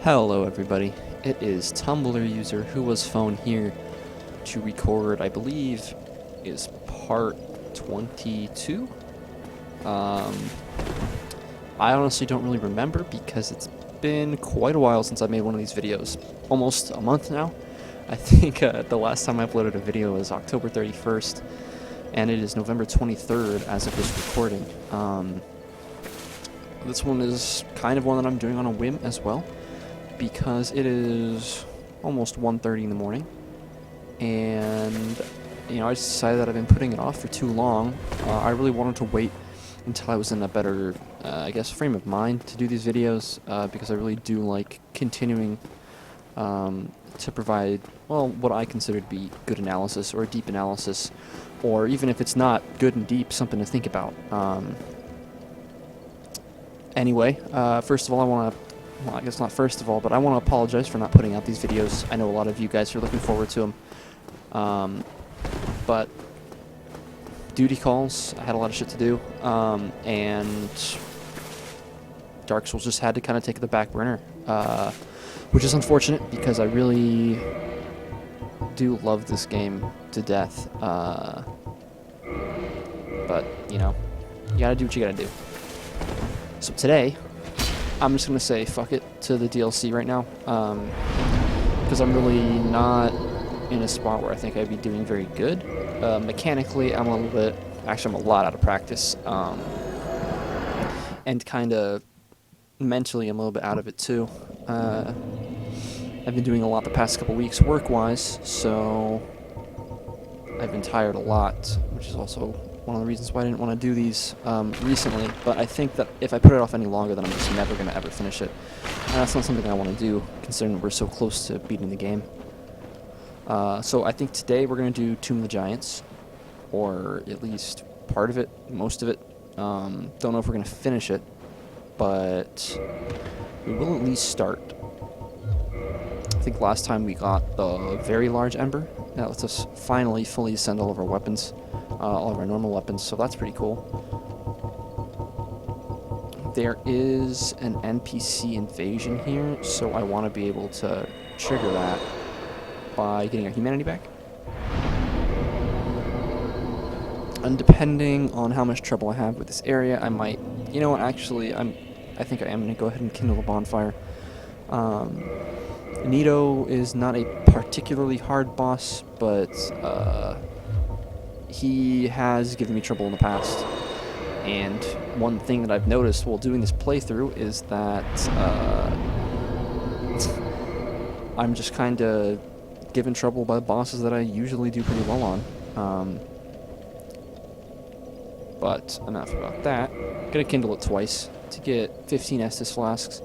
Hello everybody, it is Tumblr user who was phone here to record, I believe, is part 22. I honestly don't really remember because it's been quite a while since I made one of these videos. Almost a month now. I think the last time I uploaded a video was October 31st, and it is November 23rd as of this recording. This one is kind of one that I'm doing on a whim as well, because it is almost 1:30 in the morning, and I just decided that I've been putting it off for too long. I really wanted to wait until I was in a better, frame of mind to do these videos, because I really do like continuing to provide, well, what I consider to be good analysis or deep analysis, or even if it's not good and deep, something to think about. Anyway, first of all, well, I guess not first of all, but I want to apologize for not putting out these videos. I know a lot of you guys are looking forward to them. But duty calls, I had a lot of shit to do, and Dark Souls just had to kind of take the back burner, which is unfortunate because I really do love this game to death. But, you gotta do what you gotta do. So today, I'm just going to say fuck it to the DLC right now, because I'm really not in a spot where I think I'd be doing very good. Mechanically, I'm a lot out of practice, and kind of mentally I'm a little bit out of it too. I've been doing a lot the past couple weeks work-wise, so I've been tired a lot, which is also one of the reasons why I didn't want to do these recently, but I think that if I put it off any longer, then I'm just never going to ever finish it. And that's not something I want to do, considering we're so close to beating the game. So I think today we're going to do Tomb of the Giants, or at least part of it, most of it. Don't know if we're going to finish it, but we will at least start. I think last time we got the very large ember. That lets us finally fully ascend all of our weapons. All of our normal weapons, so that's pretty cool. There is an NPC invasion here, so I want to be able to trigger that by getting our humanity back. And depending on how much trouble I have with this area, I might, actually, I think I am going to go ahead and kindle a bonfire. Nito is not a particularly hard boss, but he has given me trouble in the past, and one thing that I've noticed while doing this playthrough is that I'm just kind of given trouble by bosses that I usually do pretty well on. But enough about that. I'm gonna kindle it twice to get 15 Estus flasks,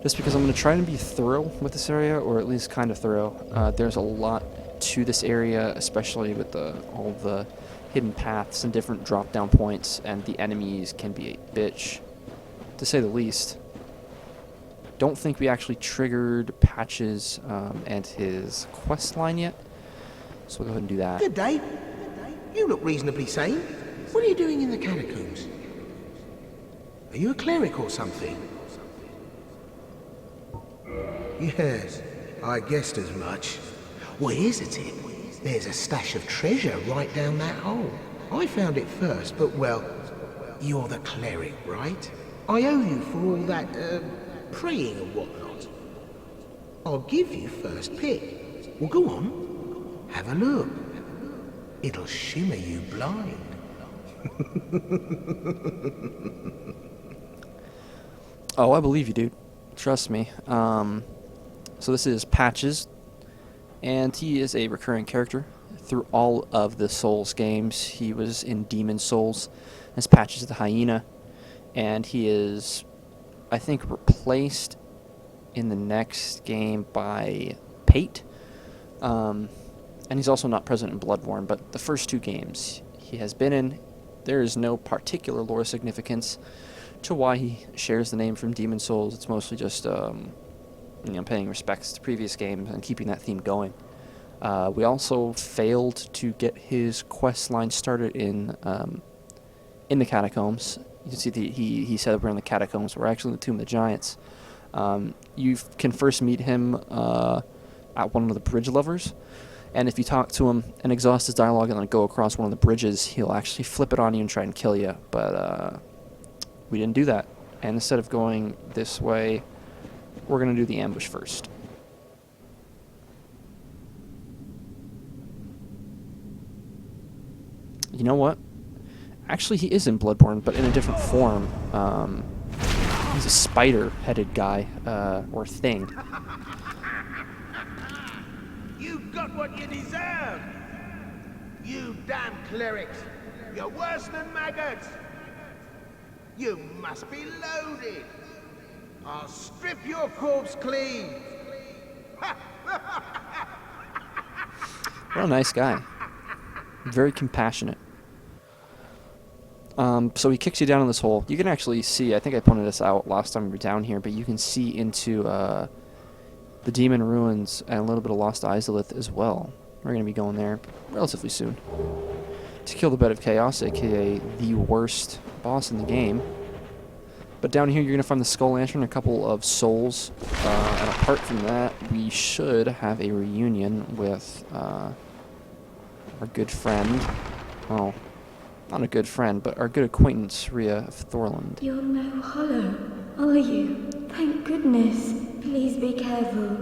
just because I'm gonna try and be thorough with this area, or at least kind of thorough. There's a lot to this area, especially with all the hidden paths and different drop-down points, and the enemies can be a bitch, to say the least. Don't think we actually triggered Patches and his quest line yet, so we'll go ahead and do that. Good day. You look reasonably sane. What are you doing in the catacombs? Are you a cleric or something? Yes, I guessed as much. Well, here's a tip. There's a stash of treasure right down that hole. I found it first, but, well, you're the cleric, right? I owe you for all that, praying and whatnot. I'll give you first pick. Well, go on. Have a look. It'll shimmer you blind. Oh, I believe you, dude. Trust me. So this is Patches, and he is a recurring character through all of the Souls games. He was in Demon Souls as Patches the Hyena, and he is, I think, replaced in the next game by Pate. And he's also not present in Bloodborne, but the first two games he has been in. There is no particular lore significance to why he shares the name from Demon Souls. It's mostly just paying respects to previous games and keeping that theme going. We also failed to get his quest line started in the catacombs. You can see he said we're in the catacombs. We're actually in the Tomb of the Giants. You can first meet him at one of the bridge lovers, and if you talk to him and exhaust his dialogue and then go across one of the bridges, he'll actually flip it on you and try and kill you. But we didn't do that, and instead of going this way, we're going to do the ambush first. You know what? Actually, he is in Bloodborne, but in a different form. He's a spider-headed guy, or thing. You got what you deserve! You damn clerics! You're worse than maggots! You must be loaded! I'll strip your corpse clean! What a nice guy. Very compassionate. So he kicks you down in this hole. You can actually see, I think I pointed this out last time we were down here, but you can see into the Demon Ruins and a little bit of Lost Izalith as well. We're going to be going there relatively soon to kill the Bed of Chaos, aka the worst boss in the game. But down here you're going to find the Skull Lantern, a couple of souls, and apart from that, we should have a reunion with our good friend, well, not a good friend, but our good acquaintance, Rhea of Thorland. You're no hollow, are you? Thank goodness. Please be careful.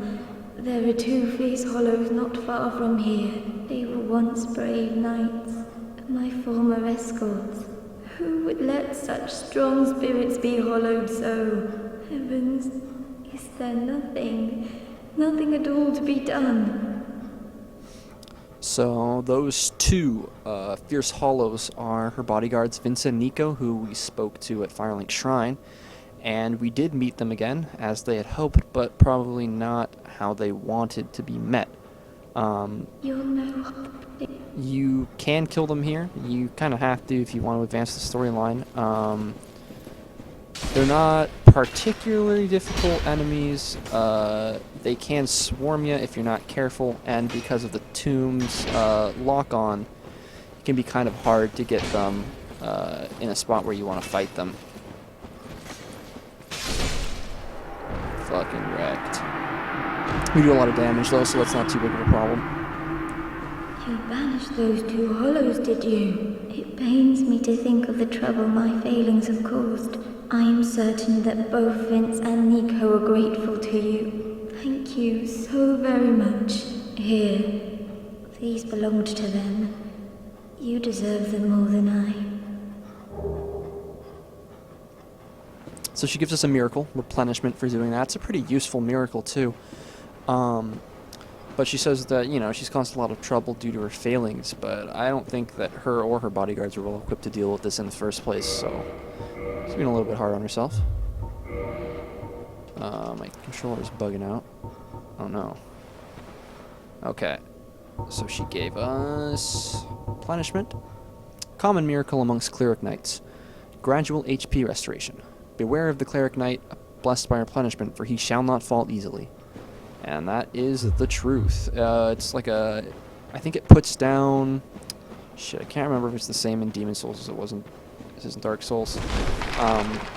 There are 2 fierce hollows not far from here. They were once brave knights, my former escorts. Who would let such strong spirits be hollowed so? Heavens, is there nothing at all to be done? So those 2 fierce hollows are her bodyguards, Vince and Nico, who we spoke to at Firelink Shrine, and we did meet them again, as they had hoped, but probably not how they wanted to be met. You can kill them here. You kind of have to if you want to advance the storyline. They're not particularly difficult enemies. They can swarm you if you're not careful, and because of the tomb's lock-on, it can be kind of hard to get them in a spot where you want to fight them. Fucking wrecked. We do a lot of damage though, so that's not too big of a problem. You banished those 2 hollows, did you? It pains me to think of the trouble my failings have caused. I am certain that both Vince and Nico are grateful to you. Thank you so very much. Here, these belonged to them. You deserve them more than I. So she gives us a miracle, replenishment for doing that. It's a pretty useful miracle too. But she says that, you know, she's caused a lot of trouble due to her failings, but I don't think that her or her bodyguards were well equipped to deal with this in the first place, so she's being a little bit hard on herself. My controller's bugging out. Oh no. Okay. So she gave us replenishment. Common miracle amongst cleric knights. Gradual HP restoration. Beware of the cleric knight blessed by replenishment, for he shall not fall easily. And that is the truth. It's like a... I think it puts down... Shit, I can't remember if it's the same in Demon Souls as it wasn't... This isn't Dark Souls.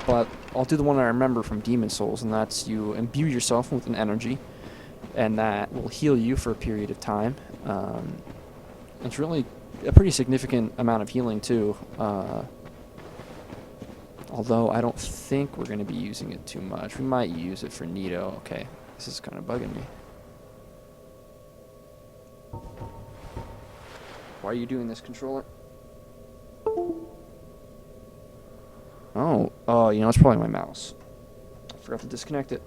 But I'll do the one I remember from Demon Souls, and that's you imbue yourself with an energy, and that will heal you for a period of time. It's really a pretty significant amount of healing, too. Although I don't think we're going to be using it too much. We might use it for Nito. Okay. This is kind of bugging me. Why are you doing this, controller? Oh, you know, it's probably my mouse. I forgot to disconnect it.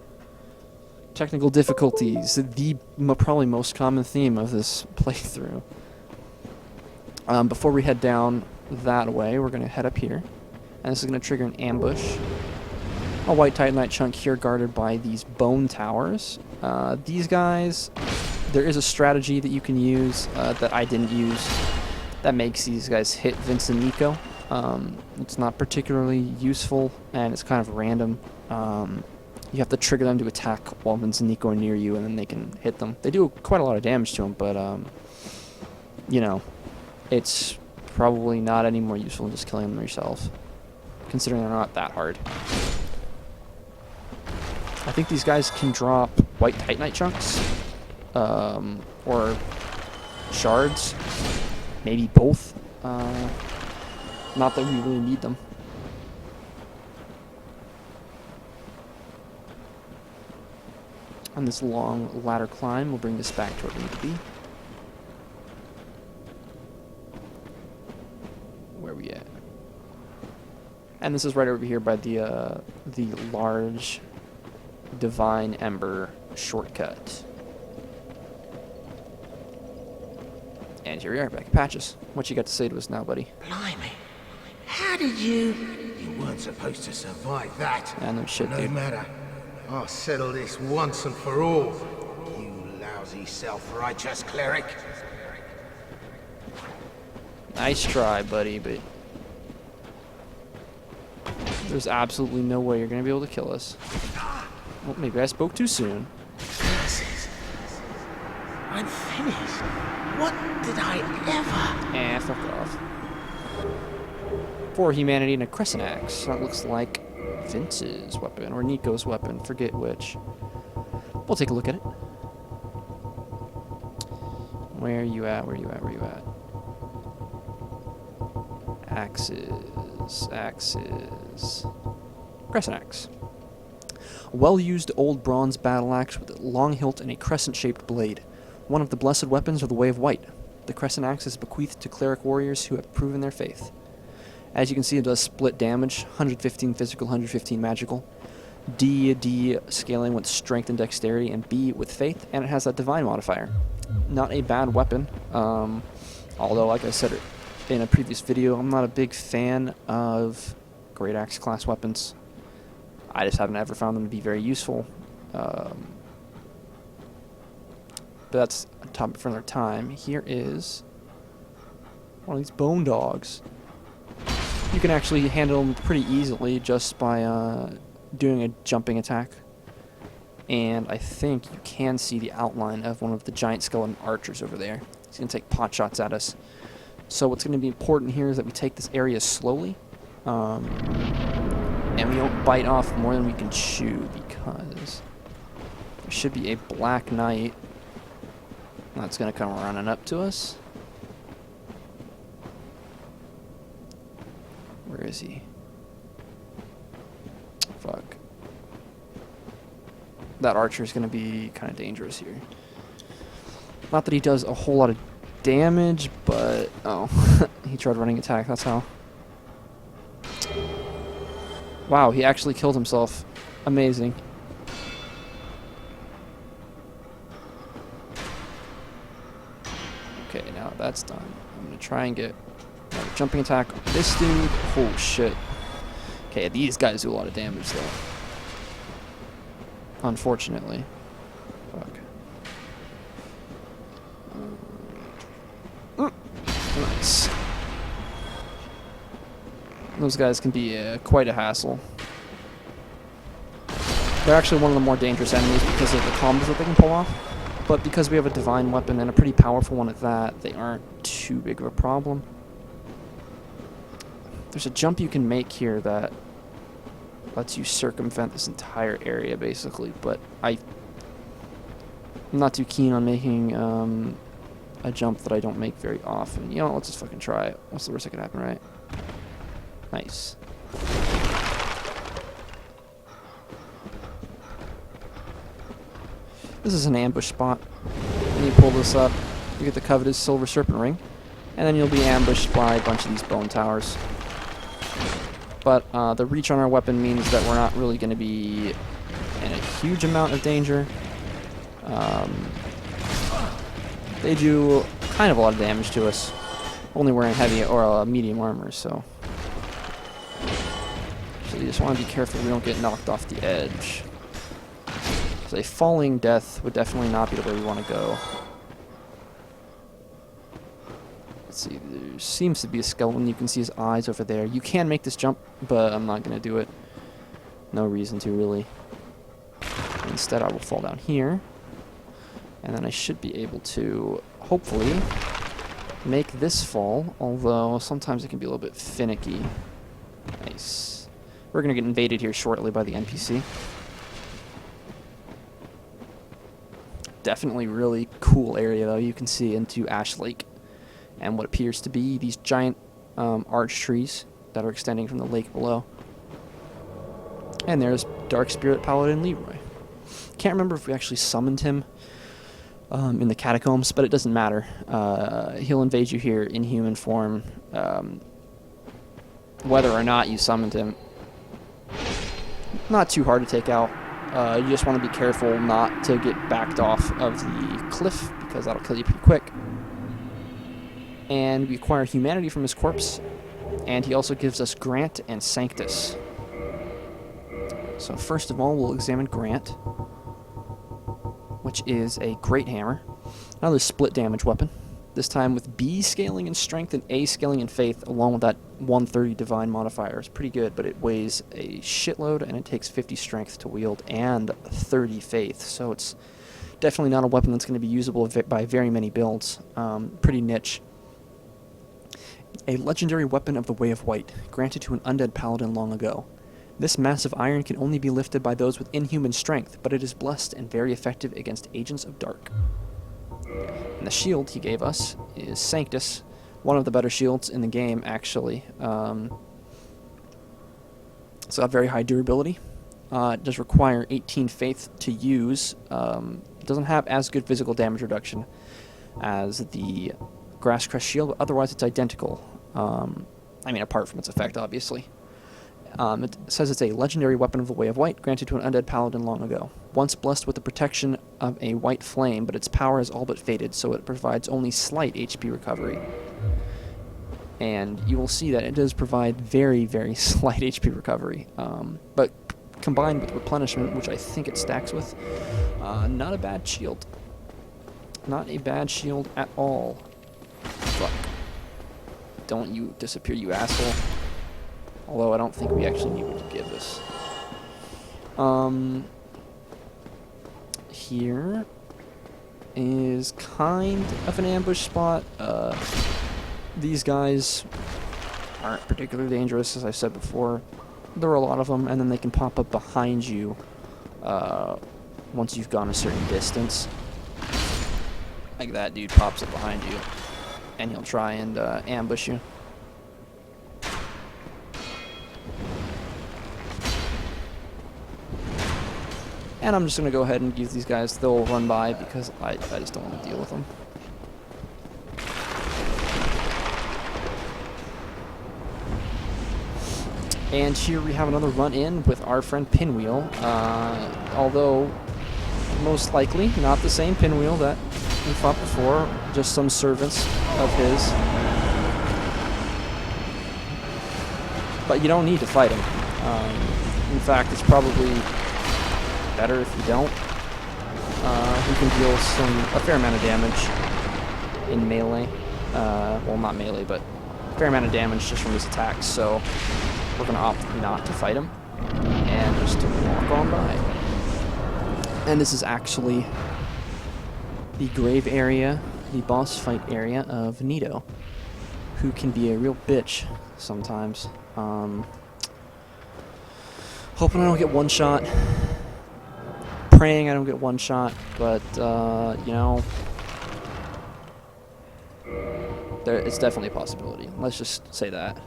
Technical difficulties, the probably most common theme of this playthrough. Before we head down that way, we're going to head up here. And this is going to trigger an ambush. A white Titanite chunk here guarded by these bone towers. These guys, there is a strategy that you can use that I didn't use that makes these guys hit Vince and Nico. It's not particularly useful, and it's kind of random. You have to trigger them to attack while Vince and Nico are near you, and then they can hit them. They do quite a lot of damage to them, but, you know, it's probably not any more useful than just killing them yourself, considering they're not that hard. I think these guys can drop white Titanite chunks, or shards, maybe both. Not that we really need them. On this long ladder climb, we'll bring this back to where we need to be. Where are we at? And this is right over here by the large Divine Ember shortcut. And here we are, back at Patches. What you got to say to us now, buddy? Blimey. How did you... You weren't supposed to survive that. Yeah, no shit, No dude. matter. I'll settle this once and for all. You lousy self-righteous cleric. Nice try, buddy, but there's absolutely no way you're going to be able to kill us. Well, maybe I spoke too soon. Curses. I'm finished. What did I ever... Fuck off. For humanity and a crescent axe. That looks like Vince's weapon, or Nico's weapon, forget which. We'll take a look at it. Where are you at? Where are you at? Where are you at? Axes. Axes. Crescent axe. A well-used old bronze battle axe with a long hilt and a crescent-shaped blade. One of the blessed weapons of the Way of White. The crescent axe is bequeathed to cleric warriors who have proven their faith. As you can see, it does split damage, 115 physical, 115 magical. D scaling with strength and dexterity, and B with faith, and it has that divine modifier. Not a bad weapon, although, like I said in a previous video, I'm not a big fan of Great Axe class weapons. I just haven't ever found them to be very useful. But that's a topic for another time. Here is one of these bone dogs. You can actually handle them pretty easily just by doing a jumping attack. And I think you can see the outline of one of the giant skeleton archers over there. He's going to take pot shots at us. So what's going to be important here is that we take this area slowly. And we don't bite off more than we can chew, because there should be a black knight that's going to come running up to us. Where is he? Fuck. That archer is going to be kind of dangerous here. Not that he does a whole lot of damage, but... Oh, he tried running attack, that's how. Wow, he actually killed himself. Amazing. Okay, now that's done. I'm going to try and get another jumping attack on this dude. Oh, shit. Okay, these guys do a lot of damage, though. Unfortunately. Fuck. Nice. Those guys can be quite a hassle. They're actually one of the more dangerous enemies because of the combos that they can pull off. But because we have a divine weapon and a pretty powerful one at that, they aren't too big of a problem. There's a jump you can make here that lets you circumvent this entire area, basically. But I'm not too keen on making a jump that I don't make very often. You know, let's just fucking try it. What's the worst that could happen, right? Nice. This is an ambush spot. When you pull this up, you get the coveted silver serpent ring, and then you'll be ambushed by a bunch of these bone towers. But the reach on our weapon means that we're not really going to be in a huge amount of danger. They do kind of a lot of damage to us. Only wearing heavy or medium armor, so you just want to be careful we don't get knocked off the edge. So a falling death would definitely not be the way we want to go. Let's see, there seems to be a skeleton. You can see his eyes over there. You can make this jump, but I'm not going to do it. No reason to, really. Instead, I will fall down here. And then I should be able to, hopefully, make this fall, although sometimes it can be a little bit finicky. Nice. We're going to get invaded here shortly by the NPC. definitely really cool area, though. You can see into Ash Lake and what appears to be these giant arch trees that are extending from the lake below. And there's Dark Spirit Paladin Leeroy. Can't remember if we actually summoned him in the catacombs, but it doesn't matter. He'll invade you here in human form, whether or not you summoned him. Not too hard to take out. You just want to be careful not to get backed off of the cliff, because that'll kill you pretty quick. And we acquire humanity from his corpse, and he also gives us Grant and Sanctus. So first of all, we'll examine Grant, which is a Great Hammer. Another split damage weapon, this time with B scaling in strength and A scaling in faith, along with that 130 divine modifier. It's pretty good, but it weighs a shitload, and it takes 50 strength to wield and 30 faith. So it's definitely not a weapon that's going to be usable by very many builds. Pretty niche. A legendary weapon of the Way of White, granted to an undead paladin long ago. This massive iron can only be lifted by those with inhuman strength, but it is blessed and very effective against agents of dark. And the shield he gave us is Sanctus, one of the better shields in the game, actually. It's got very high durability. It does require 18 faith to use. It doesn't have as good physical damage reduction as the Grass Crest shield, but otherwise it's identical. I mean, apart from its effect, obviously. It says it's a legendary weapon of the Way of White, granted to an undead paladin long ago. Once blessed with the protection of a white flame, but its power has all but faded, so it provides only slight HP recovery. And you will see that it does provide very, very slight HP recovery. But combined with replenishment, which I think it stacks with, not a bad shield. Not a bad shield at all. Fuck. Don't you disappear, you asshole. Although I don't think we actually need to give this. Here is kind of an ambush spot. These guys aren't particularly dangerous, as I said before. There are a lot of them, and then they can pop up behind you once you've gone a certain distance. Like that dude pops up behind you, and he'll try and ambush you. And I'm just going to go ahead and give these guys, they'll run by because I just don't want to deal with them. And here we have another run-in with our friend Pinwheel, although most likely not the same Pinwheel that we fought before, just some servants of his. But you don't need to fight him. In fact, it's probably better if you don't. He can deal a fair amount of damage in melee. Well, not melee, but a fair amount of damage just from his attacks, so we're going to opt not to fight him and just walk on by. And this is actually the grave area, the boss fight area of Nito, who can be a real bitch sometimes. Hoping I don't get one shot. Praying I don't get one shot, but you know, it's definitely a possibility. Let's just say that.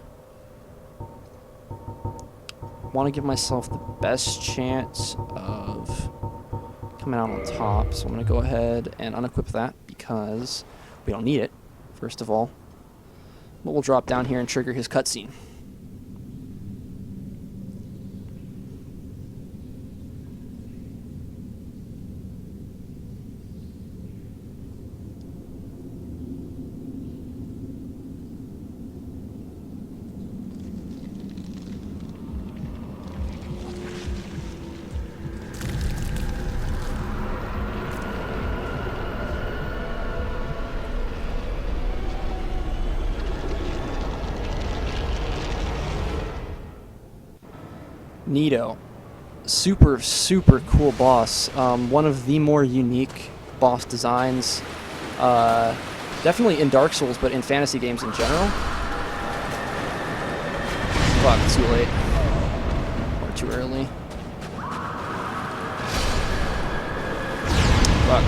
Want to give myself the best chance of coming out on top, so I'm going to go ahead and unequip that because we don't need it, first of all. But we'll drop down here and trigger his cutscene. Nito. Super, super cool boss. One of the more unique boss designs. Definitely in Dark Souls, but in fantasy games in general. Fuck, too late. Or too early. Fuck.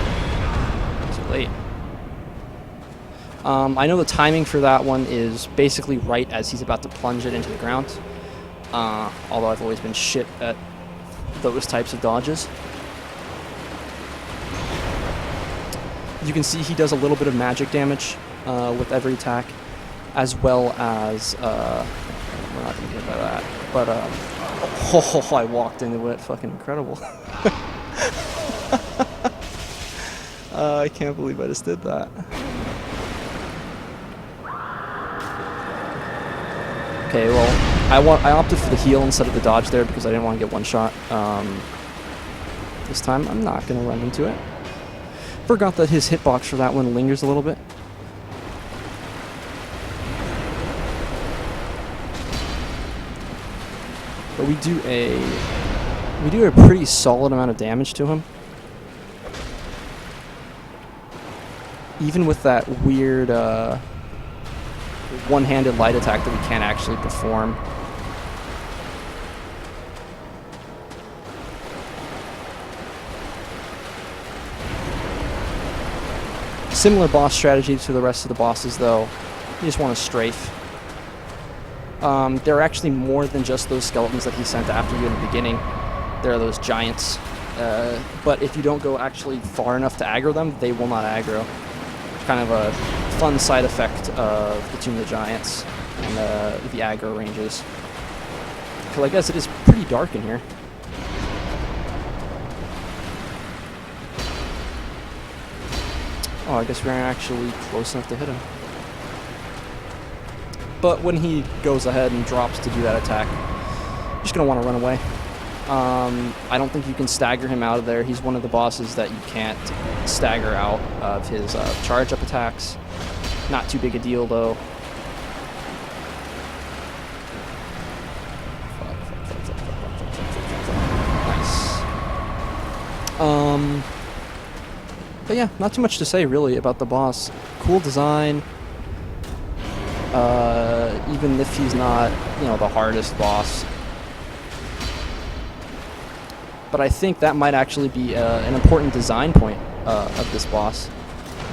I know the timing for that one is basically right as he's about to plunge it into the ground. Although I've always been shit at those types of dodges. You can see he does a little bit of magic damage with every attack, as well as, we're not going to get by that, but, oh, I walked into it, fucking incredible. I can't believe I just did that. Okay, well, I opted for the heal instead of the dodge there because I didn't want to get one shot. This time, I'm not going to run into it. Forgot that his hitbox for that one lingers a little bit. But we do a pretty solid amount of damage to him. Even with that weird one-handed light attack that we can't actually perform. Similar boss strategy to the rest of the bosses, though. You just want to strafe. There are actually more than just those skeletons that he sent after you in the beginning. There are those giants. But if you don't go actually far enough to aggro them, they will not aggro. Kind of a fun side effect of the Tomb of the Giants and the aggro ranges. Because I guess it is pretty dark in here. Oh, I guess we aren't actually close enough to hit him. But when he goes ahead and drops to do that attack, you're just going to want to run away. I don't think you can stagger him out of there. He's one of the bosses that you can't stagger out of his charge-up attacks. Not too big a deal, though. Nice. But yeah, not too much to say, really, about the boss. Cool design. Even if he's not, you know, the hardest boss. But I think that might actually be an important design point of this boss.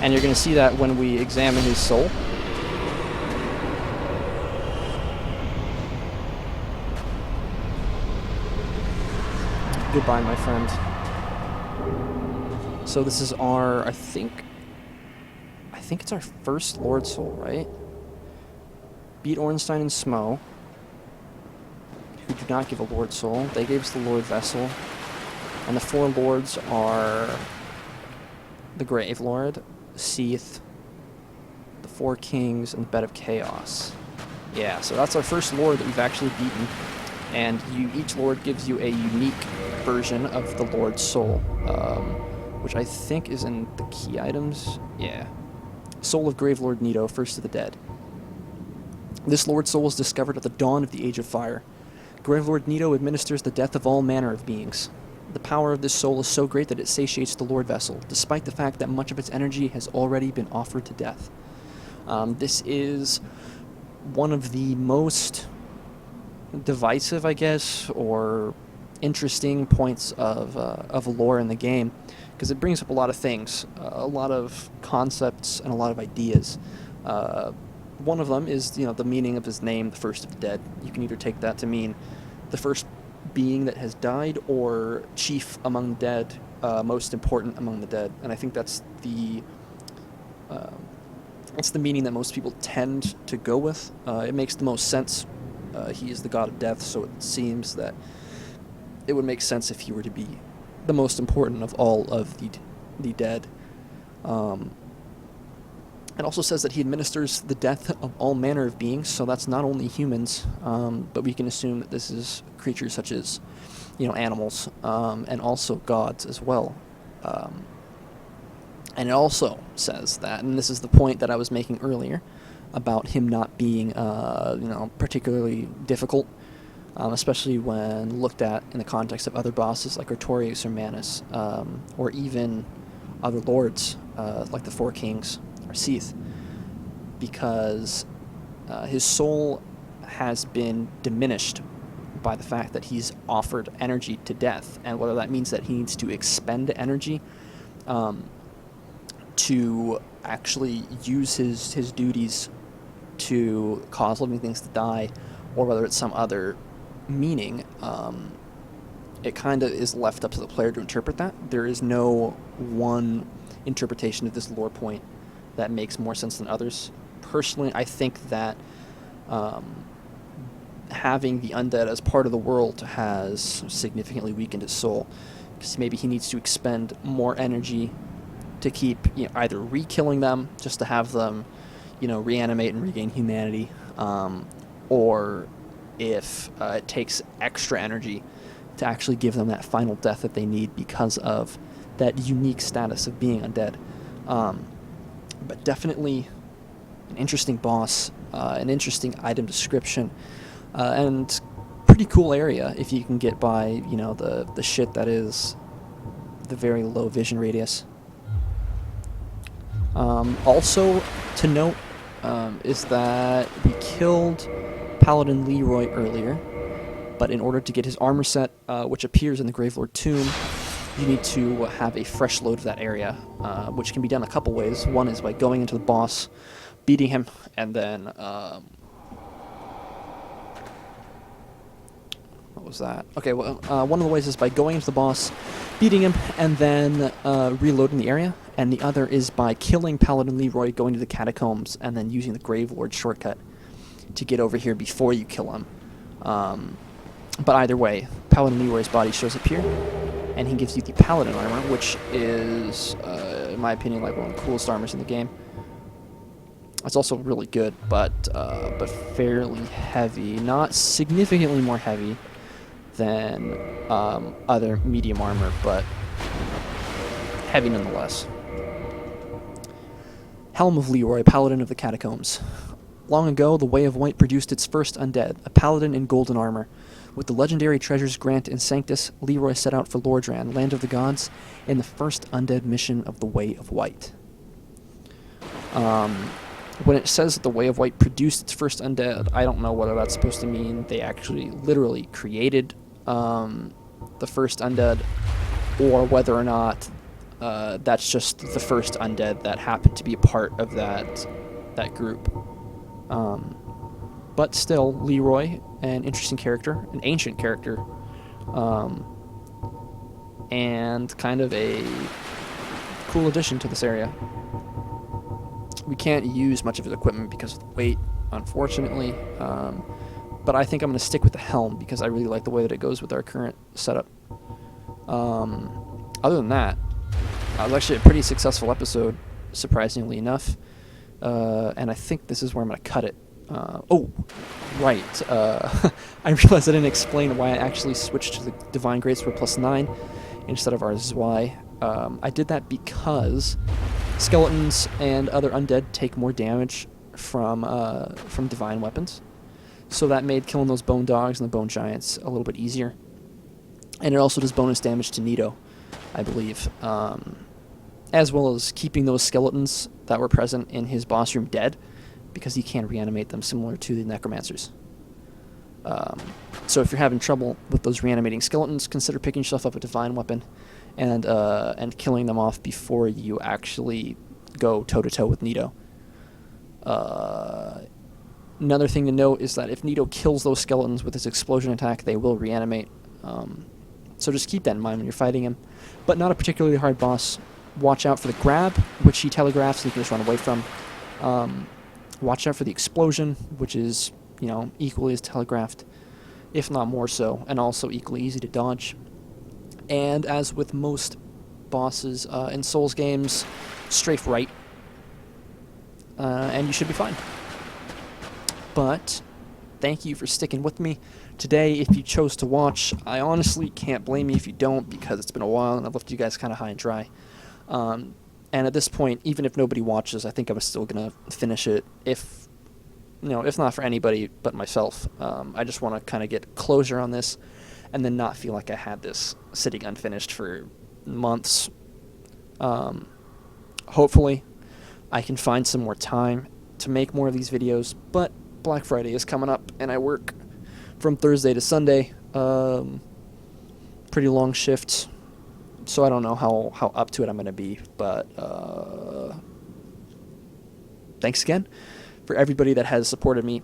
And you're going to see that when we examine his soul. Goodbye, my friend. So this is our, I think it's our first Lord Soul, right? Beat Ornstein and Smo, who do not give a Lord Soul. They gave us the Lord Vessel. And the four lords are the Gravelord, Seath, the Four Kings, and the Bed of Chaos. Yeah, so that's our first lord that we've actually beaten. And each lord gives you a unique version of the Lord's Soul, which I think is in the key items. Yeah. Soul of Gravelord Nito, first of the dead. This Lord's Soul was discovered at the dawn of the Age of Fire. Gravelord Nito administers the death of all manner of beings. The power of this soul is so great that it satiates the Lord Vessel, despite the fact that much of its energy has already been offered to death. This is one of the most divisive, I guess, or interesting points of lore in the game, because it brings up a lot of things, a lot of concepts and a lot of ideas. One of them is, you know, the meaning of his name, the First of the Dead. You can either take that to mean the first being that has died, or chief among the dead, most important among the dead. And I think that's the meaning that most people tend to go with. It makes the most sense. He is the god of death, so it seems that it would make sense if he were to be the most important of all of the dead. It also says that he administers the death of all manner of beings, so that's not only humans, but we can assume that this is creatures such as, you know, animals, and also gods as well. And it also says that, and this is the point that I was making earlier, about him not being, you know, particularly difficult, especially when looked at in the context of other bosses like Artorius or Manus, or even other lords like the Four Kings or Seath, because his soul has been diminished by the fact that he's offered energy to death, and whether that means that he needs to expend energy, to actually use his duties to cause living things to die, or whether it's some other meaning, it kind of is left up to the player to interpret that. There is no one interpretation of this lore point that makes more sense than others. Personally, I think that having the undead as part of the world has significantly weakened his soul, because maybe he needs to expend more energy to keep, either re-killing them just to have them, reanimate and regain humanity, or if it takes extra energy to actually give them that final death that they need because of that unique status of being undead. But definitely an interesting boss, an interesting item description, and pretty cool area if you can get by, the shit that is the very low vision radius. Also to note is that we killed Paladin Leeroy earlier, but in order to get his armor set, which appears in the Gravelord tomb, you need to have a fresh load of that area, which can be done a couple ways. One is by going into the boss, beating him, and then what was that? Okay, well, one of the ways is by going into the boss, beating him, and then reloading the area, and the other is by killing Paladin Leeroy, going to the catacombs, and then using the Gravelord shortcut to get over here before you kill him. But either way, Paladin Leeroy's body shows up here, and he gives you the Paladin armor, which is, in my opinion, like one of the coolest armors in the game. It's also really good, but fairly heavy. Not significantly more heavy than other medium armor, but heavy nonetheless. Helm of Leeroy, Paladin of the Catacombs. Long ago, the Way of White produced its first undead, a paladin in golden armor. With the legendary treasures Grant and Sanctus, Leeroy set out for Lordran, land of the gods, in the first undead mission of the Way of White. When it says that the Way of White produced its first undead, I don't know whether that's supposed to mean they actually literally created the first undead, or whether or not that's just the first undead that happened to be a part of that group. But still, Leeroy, an interesting character, an ancient character, and kind of a cool addition to this area. We can't use much of his equipment because of the weight, unfortunately, but I think I'm going to stick with the helm because I really like the way that it goes with our current setup. Other than that, it was actually a pretty successful episode, surprisingly enough, and I think this is where I'm going to cut it. Oh, right. I realized I didn't explain why I actually switched to the Divine Greatsword +9 instead of our Zwei. I did that because skeletons and other undead take more damage from divine weapons, so that made killing those bone dogs and the bone giants a little bit easier. And it also does bonus damage to Nito, I believe, as well as keeping those skeletons that were present in his boss room dead, because he can reanimate them, similar to the necromancers. So if you're having trouble with those reanimating skeletons, consider picking yourself up a divine weapon and killing them off before you actually go toe-to-toe with Nito. Another thing to note is that if Nito kills those skeletons with his explosion attack, they will reanimate. So just keep that in mind when you're fighting him. But not a particularly hard boss. Watch out for the grab, which he telegraphs and you can just run away from. Watch out for the explosion, which is, equally as telegraphed, if not more so, and also equally easy to dodge. And as with most bosses in Souls games, strafe right, and you should be fine. But thank you for sticking with me today. If you chose to watch, I honestly can't blame you if you don't, because it's been a while and I've left you guys kind of high and dry. And at this point, even if nobody watches, I think I'm still gonna finish it. If not for anybody but myself. I just want to kind of get closure on this, and then not feel like I had this sitting unfinished for months. Hopefully, I can find some more time to make more of these videos. But Black Friday is coming up, and I work from Thursday to Sunday. Pretty long shifts. So I don't know how up to it I'm going to be, but thanks again for everybody that has supported me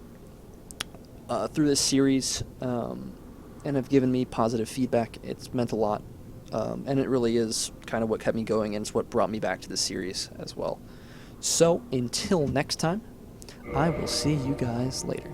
through this series and have given me positive feedback. It's meant a lot, and it really is kind of what kept me going, and it's what brought me back to the series as well. So until next time, I will see you guys later.